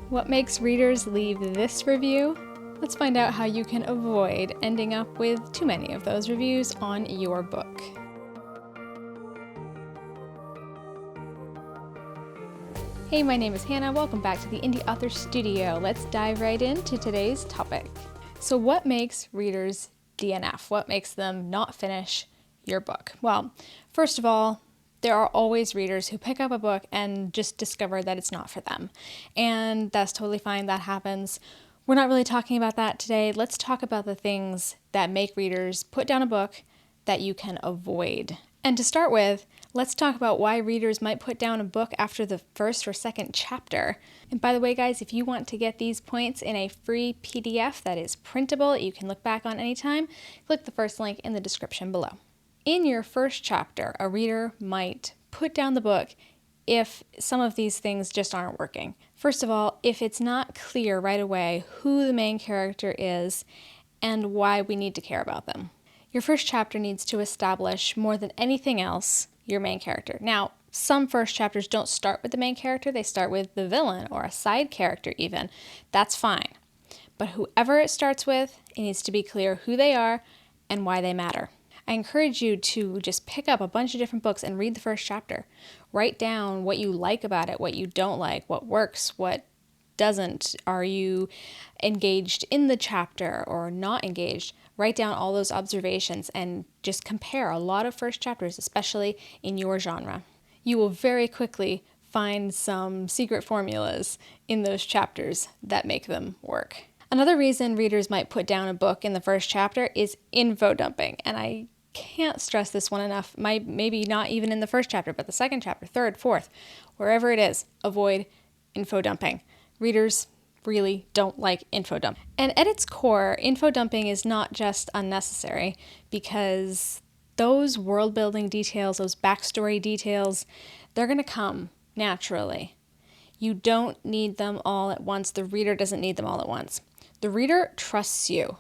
What makes readers leave this review? Let's find out how you can avoid ending up with too many of those reviews on your book. Hey, my name is Hannah. Welcome back to the Indie Author Studio. Let's dive right into today's topic. So what makes readers DNF? What makes them not finish your book? Well, first of all, there are always readers who pick up a book and just discover that it's not for them. And that's totally fine. That happens. We're not really talking about that today. Let's talk about the things that make readers put down a book that you can avoid. And to start with, let's talk about why readers might put down a book after the first or second chapter. And by the way, guys, if you want to get these points in a free PDF that is printable, you can look back on anytime, click the first link in the description below. In your first chapter, a reader might put down the book if some of these things just aren't working. First of all, if it's not clear right away who the main character is and why we need to care about them. Your first chapter needs to establish, more than anything else, your main character. Now, some first chapters don't start with the main character, they start with the villain or a side character even. That's fine. But whoever it starts with, it needs to be clear who they are and why they matter. I encourage you to just pick up a bunch of different books and read the first chapter. Write down what you like about it, what you don't like, what works, what doesn't. Are you engaged in the chapter or not engaged? Write down all those observations and just compare a lot of first chapters, especially in your genre. You will very quickly find some secret formulas in those chapters that make them work. Another reason readers might put down a book in the first chapter is info dumping, and I can't stress this one enough. Maybe not even in the first chapter, but the second chapter, third, fourth, wherever it is, avoid info dumping. Readers really don't like info dump. And at its core, info dumping is not just unnecessary, because those world building details, those backstory details, they're going to come naturally. You don't need them all at once. The reader doesn't need them all at once. The reader trusts you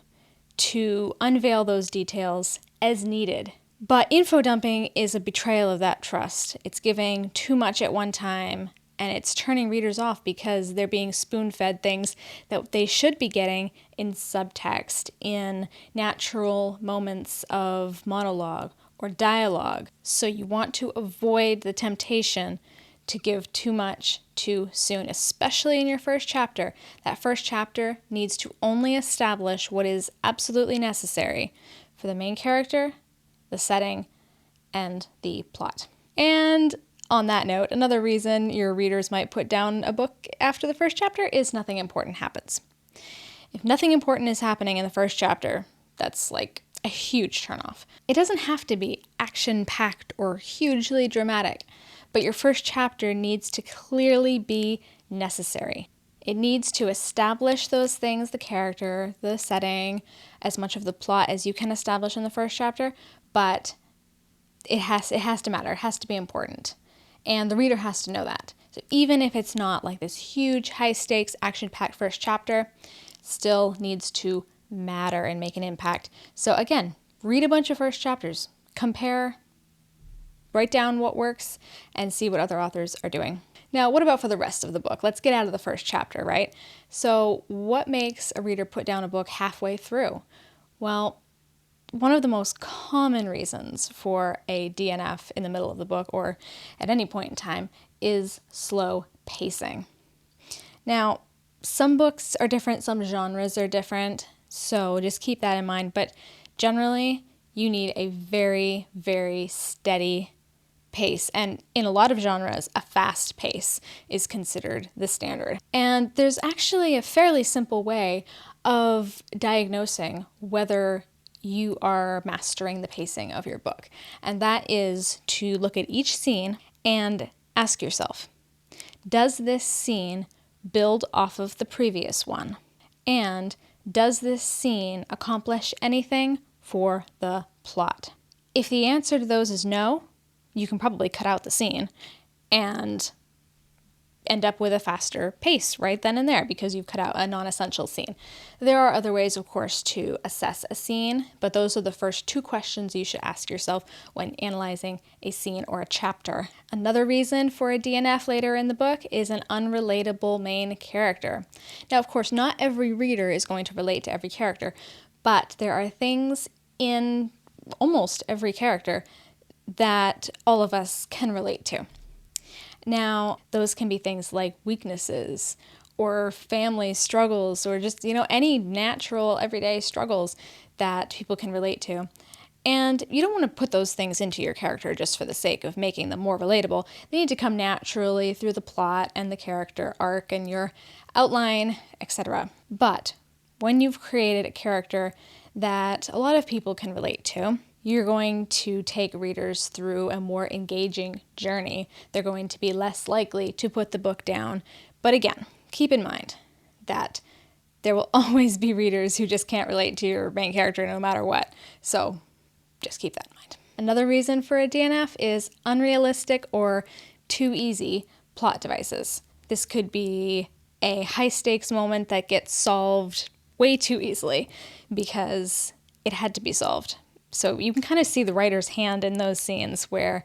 to unveil those details as needed. But info dumping is a betrayal of that trust. It's giving too much at one time, and it's turning readers off because they're being spoon-fed things that they should be getting in subtext, in natural moments of monologue or dialogue. So you want to avoid the temptation to give too much too soon, especially in your first chapter. That first chapter needs to only establish what is absolutely necessary for the main character, the setting, and the plot. And on that note, another reason your readers might put down a book after the first chapter is nothing important happens. If nothing important is happening in the first chapter, that's like a huge turnoff. It doesn't have to be action-packed or hugely dramatic, but your first chapter needs to clearly be necessary. It needs to establish those things, the character, the setting, as much of the plot as you can establish in the first chapter, but it has to matter. It has to be important. And the reader has to know that. So even if it's not like this huge, high-stakes, action-packed first chapter, still needs to matter and make an impact. So again, read a bunch of first chapters, compare, write down what works, and see what other authors are doing. Now, what about for the rest of the book? Let's get out of the first chapter, right? So what makes a reader put down a book halfway through? Well, one of the most common reasons for a DNF in the middle of the book or at any point in time is slow pacing. Now, some books are different, some genres are different, so just keep that in mind. But generally, you need a very, very steady pace. And in a lot of genres, a fast pace is considered the standard. And there's actually a fairly simple way of diagnosing whether you are mastering the pacing of your book. And that is to look at each scene and ask yourself, does this scene build off of the previous one? And does this scene accomplish anything for the plot? If the answer to those is no, you can probably cut out the scene and end up with a faster pace right then and there because you've cut out a non-essential scene. There are other ways, of course, to assess a scene, but those are the first two questions you should ask yourself when analyzing a scene or a chapter. Another reason for a DNF later in the book is an unrelatable main character. Now, of course, not every reader is going to relate to every character, but there are things in almost every character that all of us can relate to. Now, those can be things like weaknesses or family struggles or just, any natural everyday struggles that people can relate to. And you don't want to put those things into your character just for the sake of making them more relatable. They need to come naturally through the plot and the character arc and your outline, etc. But when you've created a character that a lot of people can relate to, you're going to take readers through a more engaging journey. They're going to be less likely to put the book down. But again, keep in mind that there will always be readers who just can't relate to your main character no matter what. So just keep that in mind. Another reason for a DNF is unrealistic or too easy plot devices. This could be a high-stakes moment that gets solved way too easily because it had to be solved. So you can kind of see the writer's hand in those scenes where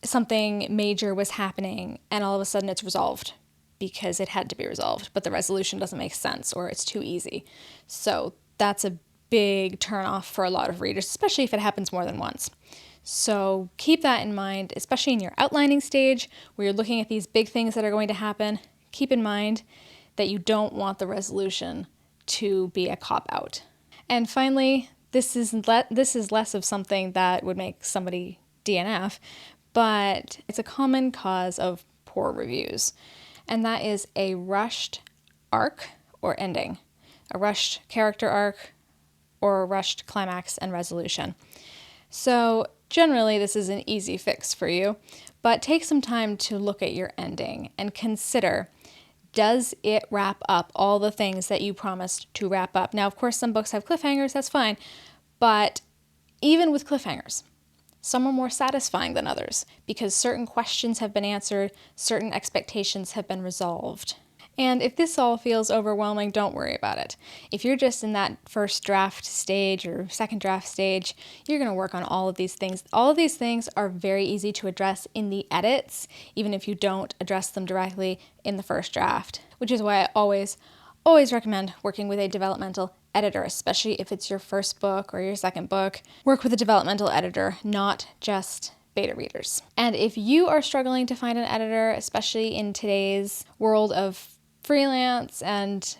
something major was happening and all of a sudden it's resolved because it had to be resolved, but the resolution doesn't make sense or it's too easy. So that's a big turnoff for a lot of readers, especially if it happens more than once. So keep that in mind, especially in your outlining stage where you're looking at these big things that are going to happen. Keep in mind that you don't want the resolution to be a cop-out. And finally, this is less of something that would make somebody DNF, but it's a common cause of poor reviews, and that is a rushed arc or ending, a rushed character arc, or a rushed climax and resolution. So generally, this is an easy fix for you, but take some time to look at your ending and consider, does it wrap up all the things that you promised to wrap up? Now, of course, some books have cliffhangers, that's fine, but even with cliffhangers, some are more satisfying than others because certain questions have been answered, certain expectations have been resolved. And if this all feels overwhelming, don't worry about it. If you're just in that first draft stage or second draft stage, you're going to work on all of these things. All of these things are very easy to address in the edits, even if you don't address them directly in the first draft, which is why I always recommend working with a developmental editor, especially if it's your first book or your second book. Work with a developmental editor, not just beta readers. And if you are struggling to find an editor, especially in today's world of freelance and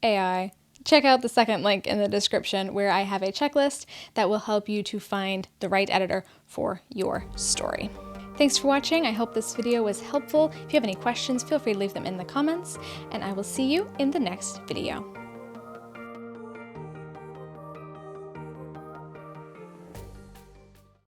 AI, check out the second link in the description where I have a checklist that will help you to find the right editor for your story. Thanks for watching. I hope this video was helpful. If you have any questions, feel free to leave them in the comments, and I will see you in the next video.